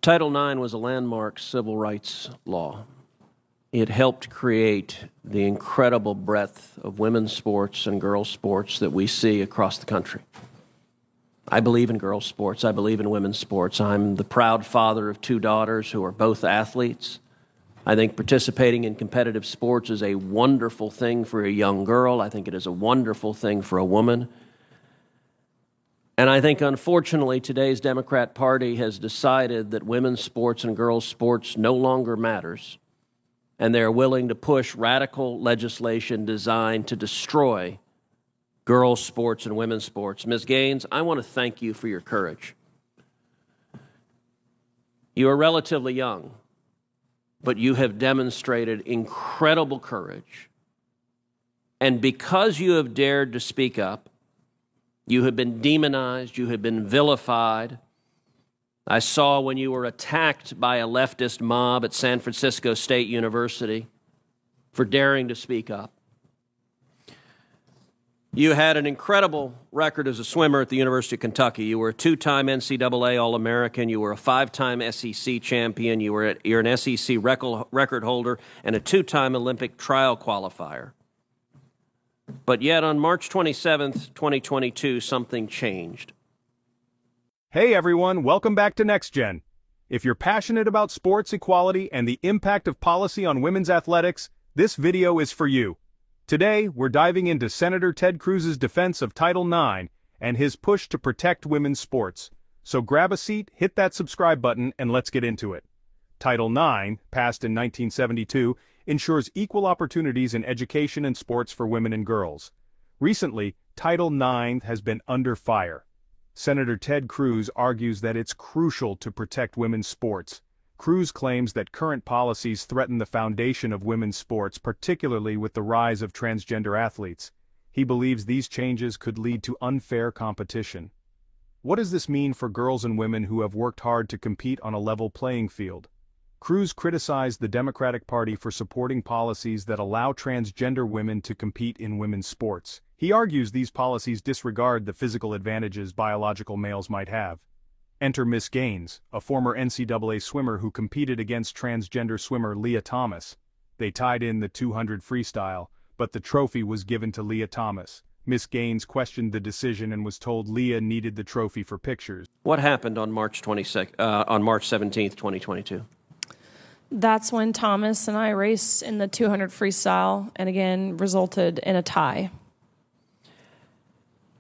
Title IX was a landmark civil rights law. It helped create the incredible breadth of women's sports and girls' sports that we see across the country. I believe in girls' sports. I believe in women's sports. I'm the proud father of two daughters who are both athletes. I think participating in competitive sports is a wonderful thing for a young girl. I think it is a wonderful thing for a woman. And I think, unfortunately, today's Democrat Party has decided that women's sports and girls' sports no longer matters, and they're willing to push radical legislation designed to destroy girls' sports and women's sports. Ms. Gaines, I want to thank you for your courage. You are relatively young, but you have demonstrated incredible courage. And because you have dared to speak up, you have been demonized, you have been vilified. I saw when you were attacked by a leftist mob at San Francisco State University for daring to speak up. You had an incredible record as a swimmer at the University of Kentucky. You were a two-time NCAA All-American. You were a five-time SEC champion. You're an SEC record holder and a two-time Olympic trial qualifier. But yet on March 27th, 2022, something changed. Hey everyone, welcome back to Next Gen. If you're passionate about sports equality and the impact of policy on women's athletics, this video is for you. Today, we're diving into Senator Ted Cruz's defense of Title IX and his push to protect women's sports. So grab a seat, hit that subscribe button, and let's get into it. Title IX, passed in 1972, ensures equal opportunities in education and sports for women and girls. Recently, Title IX has been under fire. Senator Ted Cruz argues that it's crucial to protect women's sports. Cruz claims that current policies threaten the foundation of women's sports, particularly with the rise of transgender athletes. He believes these changes could lead to unfair competition. What does this mean for girls and women who have worked hard to compete on a level playing field? Cruz criticized the Democratic Party for supporting policies that allow transgender women to compete in women's sports. He argues these policies disregard the physical advantages biological males might have. Enter Miss Gaines, a former NCAA swimmer who competed against transgender swimmer Lia Thomas. They tied in the 200 freestyle, but the trophy was given to Lia Thomas. Miss Gaines questioned the decision and was told Lia needed the trophy for pictures. What happened on March 17th, 2022? That's when Thomas and I raced in the 200 freestyle and again resulted in a tie.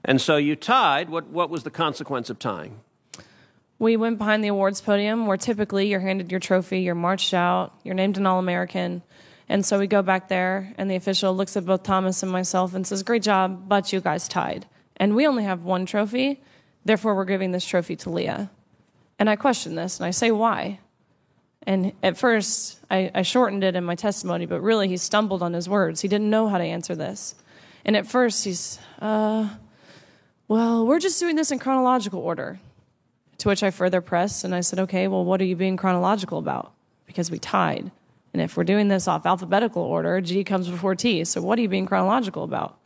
And so you tied. What was the consequence of tying? We went behind the awards podium where typically you're handed your trophy, you're marched out, you're named an All-American. And so we go back there and the official looks at both Thomas and myself and says, "Great job, but you guys tied. And we only have one trophy, therefore we're giving this trophy to Lia." And I question this and I say, why? And at first, I shortened it in my testimony, but really he stumbled on his words. He didn't know how to answer this. And at first he's, well, we're just doing this in chronological order. To which I further pressed, and I said, okay, well, what are you being chronological about? Because we tied. And if we're doing this off alphabetical order, G comes before T, so what are you being chronological about?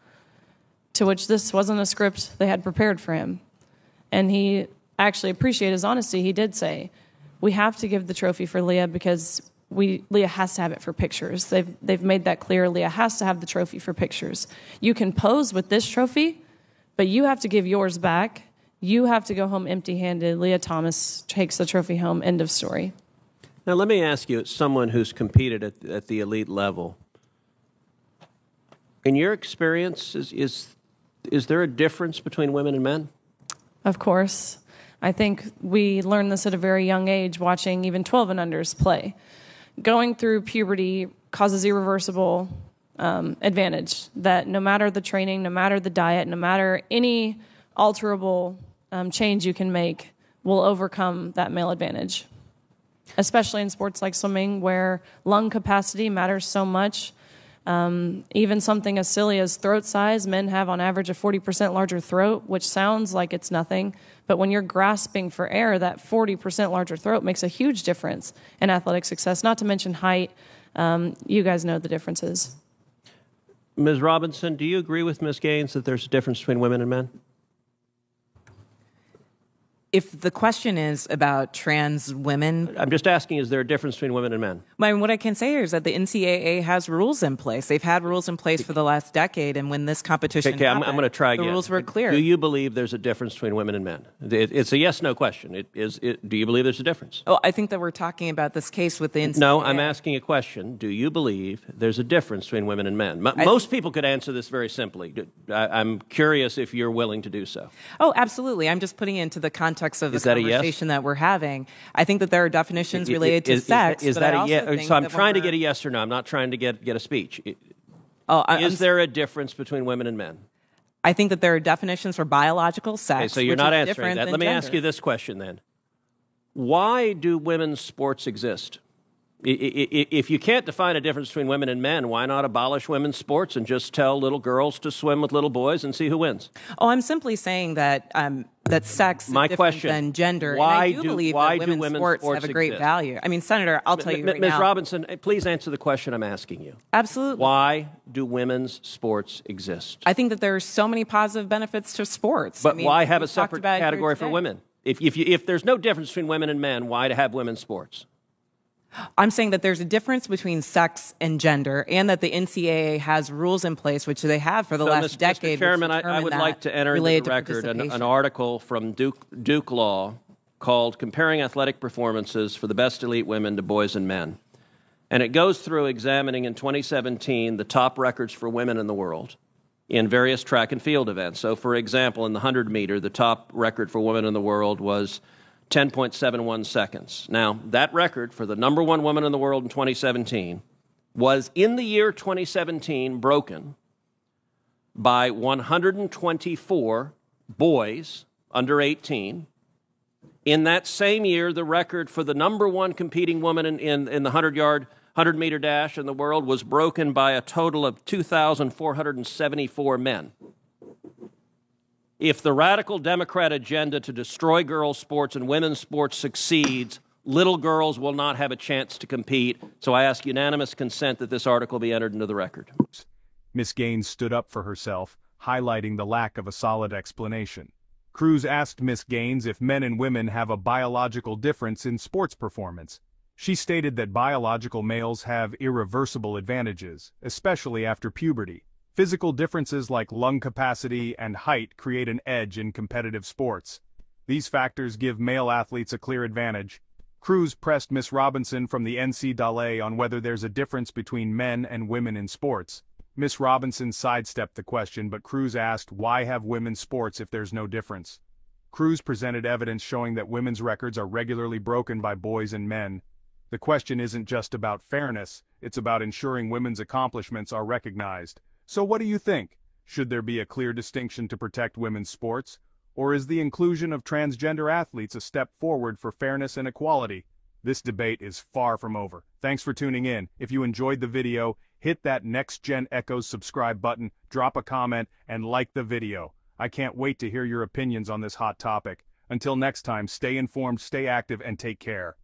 To which this wasn't a script they had prepared for him. And he actually appreciated his honesty. He did say, we have to give the trophy for Lia because Lia has to have it for pictures. They've made that clear. Lia has to have the trophy for pictures. You can pose with this trophy, but you have to give yours back. You have to go home empty-handed. Lia Thomas takes the trophy home. End of story. Now, let me ask you, as someone who's competed at the elite level, in your experience, is there a difference between women and men? Of course. I think we learned this at a very young age, watching even 12 and unders play. Going through puberty causes irreversible advantage, that no matter the training, no matter the diet, no matter any alterable change you can make, will overcome that male advantage. Especially in sports like swimming, where lung capacity matters so much. Even something as silly as throat size, men have on average a 40% larger throat, which sounds like it's nothing. But when you're grasping for air, that 40% larger throat makes a huge difference in athletic success, not to mention height. You guys know the differences. Ms. Robinson, do you agree with Ms. Gaines that there's a difference between women and men? If the question is about trans women, I'm just asking, is there a difference between women and men? what I can say is that the NCAA has rules in place. They've had rules in place for the last decade, and when this competition happened, I'm going to try again. the rules were clear. Do you believe there's a difference between women and men? It's a yes/no question. Do you believe there's a difference? Oh, I think that we're talking about this case with the NCAA. No, I'm asking a question. Do you believe there's a difference between women and men? Most people could answer this very simply. I'm curious if you're willing to do so. Oh, absolutely. I'm just putting it into the context of the Is that a yes? conversation that we're having. I think that there are definitions related to sex. Is but that I a also yes? think So I'm that trying to when get a yes or no. I'm not trying to get a speech. Is there a difference between women and men? I think that there are definitions for biological sex. Okay, so you're which not is answering different that. than Let me gender. ask you this question then. Why do women's sports exist? If you can't define a difference between women and men, why not abolish women's sports and just tell little girls to swim with little boys and see who wins? Oh, I'm simply saying that that sex is My different question, than gender. why and I do believe why that do women's women's sports have a great exist? value. I mean, Senator, I'll tell you right Ms. now. Robinson, please answer the question I'm asking you. Absolutely. Why do women's sports exist? I think that there are so many positive benefits to sports. But I mean, why have a we've talked separate about it here category for today. women? If there's no difference between women and men, why to have women's sports? I'm saying that there's a difference between sex and gender, and that the NCAA has rules in place, which they have for the last decade. Mr. Chairman, which I would determine like to enter into related the to record an participation. article from Duke Law called Comparing Athletic Performances for the Best Elite Women to Boys and Men. And it goes through examining in 2017 the top records for women in the world in various track and field events. So, for example, in the 100-meter, the top record for women in the world was 10.71 seconds. Now, that record for the number one woman in the world in 2017 was, in the year 2017, broken by 124 boys under 18. In that same year, the record for the number one competing woman in the 100-meter dash in the world was broken by a total of 2,474 men. If the radical Democrat agenda to destroy girls' sports and women's sports succeeds, little girls will not have a chance to compete. So I ask unanimous consent that this article be entered into the record. Ms. Gaines stood up for herself, highlighting the lack of a solid explanation. Cruz asked Ms. Gaines if men and women have a biological difference in sports performance. She stated that biological males have irreversible advantages, especially after puberty. Physical differences like lung capacity and height create an edge in competitive sports. These factors give male athletes a clear advantage. Cruz pressed Ms. Robinson from the NCAA on whether there's a difference between men and women in sports. Ms. Robinson sidestepped the question, but Cruz asked, why have women's sports if there's no difference? Cruz presented evidence showing that women's records are regularly broken by boys and men. The question isn't just about fairness, it's about ensuring women's accomplishments are recognized. So what do you think? Should there be a clear distinction to protect women's sports? Or is the inclusion of transgender athletes a step forward for fairness and equality? This debate is far from over. Thanks for tuning in. If you enjoyed the video, hit that Next Gen Echoes subscribe button, drop a comment, and like the video. I can't wait to hear your opinions on this hot topic. Until next time, stay informed, stay active, and take care.